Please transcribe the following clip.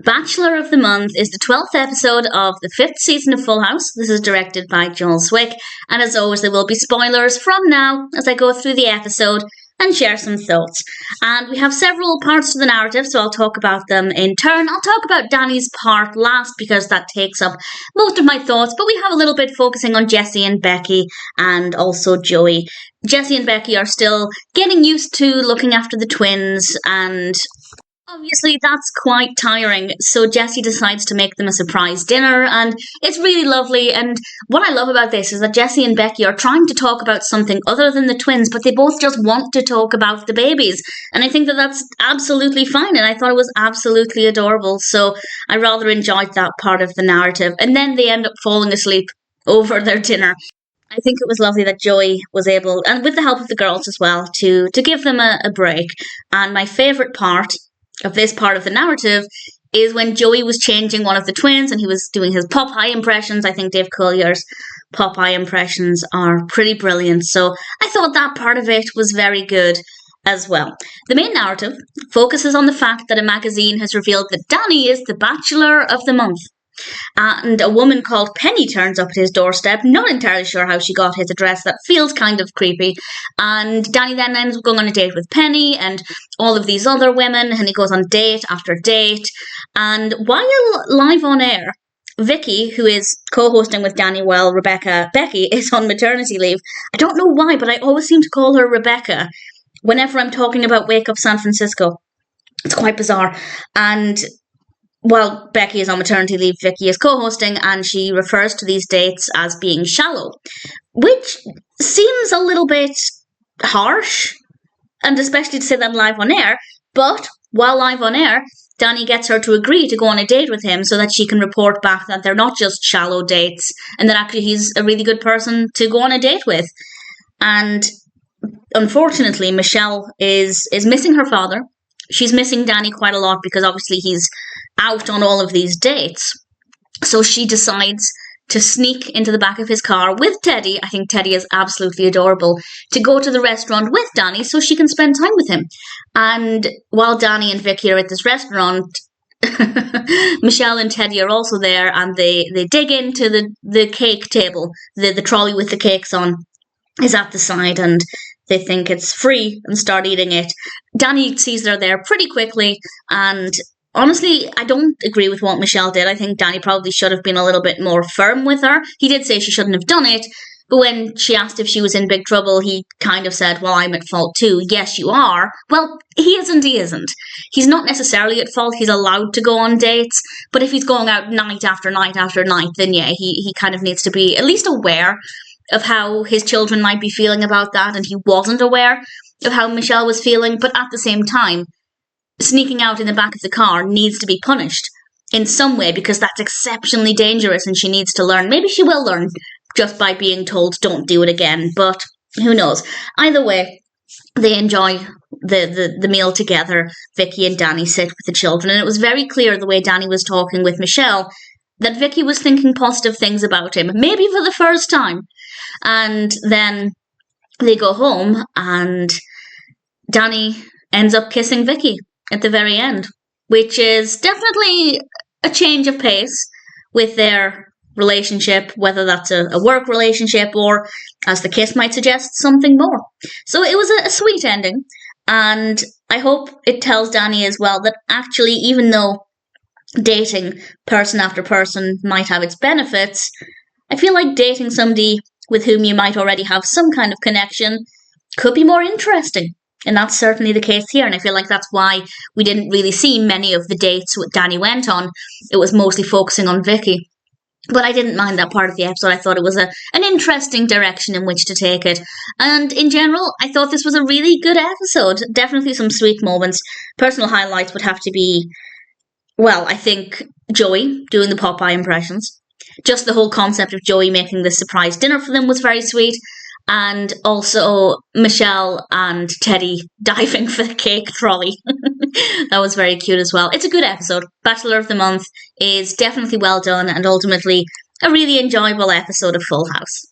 Bachelor of the Month is the 12th episode of the 5th season of Full House. This is directed by Zwick, and as always there will be spoilers from now as I go through the episode and share some thoughts. And we have several parts to the narrative, so I'll talk about them in turn. I'll talk about Danny's part last because that takes up most of my thoughts, but we have a little bit focusing on Jessie and Becky and also Joey. Jessie and Becky are still getting used to looking after the twins, and obviously that's quite tiring, so Jessie decides to make them a surprise dinner, and it's really lovely. And what I love about this is that Jessie and Becky are trying to talk about something other than the twins, but they both just want to talk about the babies, and I think that that's absolutely fine, and I thought it was absolutely adorable, so I rather enjoyed that part of the narrative. And then they end up falling asleep over their dinner. I think it was lovely that Joey was able, and with the help of the girls as well, to give them a break. And my favourite part of this part of the narrative is when Joey was changing one of the twins and he was doing his Popeye impressions. I think Dave Coulier's Popeye impressions are pretty brilliant, so I thought that part of it was very good as well. The main narrative focuses on the fact that a magazine has revealed that Danny is the Bachelor of the Month. And a woman called Penny turns up at his doorstep, not entirely sure how she got his address. That feels kind of creepy. And Danny then ends up going on a date with Penny and all of these other women, and he goes on date after date. And while live on air, Vicky, who is co-hosting with Danny while Becky is on maternity leave. I don't know why, but I always seem to call her Rebecca whenever I'm talking about Wake Up San Francisco. It's quite bizarre. And while Becky is on maternity leave, Vicky is co-hosting, and she refers to these dates as being shallow, which seems a little bit harsh, and especially to say that live on air. But while live on air, Danny gets her to agree to go on a date with him so that she can report back that they're not just shallow dates, and that actually he's a really good person to go on a date with. And unfortunately, Michelle is missing her father. She's missing Danny quite a lot because obviously he's out on all of these dates. So she decides to sneak into the back of his car with Teddy. I think Teddy is absolutely adorable, to go to the restaurant with Danny so she can spend time with him. And while Danny and Vicky are at this restaurant, Michelle and Teddy are also there, and they dig into the cake table. The trolley with the cakes on is at the side, and they think it's free and start eating it. Danny sees they're there pretty quickly, and honestly, I don't agree with what Michelle did. I think Danny probably should have been a little bit more firm with her. He did say she shouldn't have done it, but when she asked if she was in big trouble, he kind of said, well, I'm at fault too. Yes, you are. Well, he isn't. He's not necessarily at fault. He's allowed to go on dates, but if he's going out night after night after night, then yeah, he kind of needs to be at least aware of how his children might be feeling about that, and he wasn't aware of how Michelle was feeling. But at the same time, sneaking out in the back of the car needs to be punished in some way, because that's exceptionally dangerous and she needs to learn. Maybe she will learn just by being told don't do it again, but who knows. Either way, they enjoy the meal together. Vicky and Danny sit with the children, and it was very clear the way Danny was talking with Michelle that Vicky was thinking positive things about him, maybe for the first time. And then they go home, and Danny ends up kissing Vicky at the very end, which is definitely a change of pace with their relationship, whether that's a work relationship or, as the kiss might suggest, something more. So it was a sweet ending, and I hope it tells Danny as well that actually, even though dating person after person might have its benefits, I feel like dating somebody with whom you might already have some kind of connection could be more interesting. And that's certainly the case here, and I feel like that's why we didn't really see many of the dates that Danny went on. It was mostly focusing on Vicky. But I didn't mind that part of the episode. I thought it was an interesting direction in which to take it. And in general, I thought this was a really good episode. Definitely some sweet moments. Personal highlights would have to be, well, I think Joey doing the Popeye impressions. Just the whole concept of Joey making this surprise dinner for them was very sweet. And also Michelle and Teddy diving for the cake trolley. That was very cute as well. It's a good episode. Bachelor of the Month is definitely well done, and ultimately a really enjoyable episode of Full House.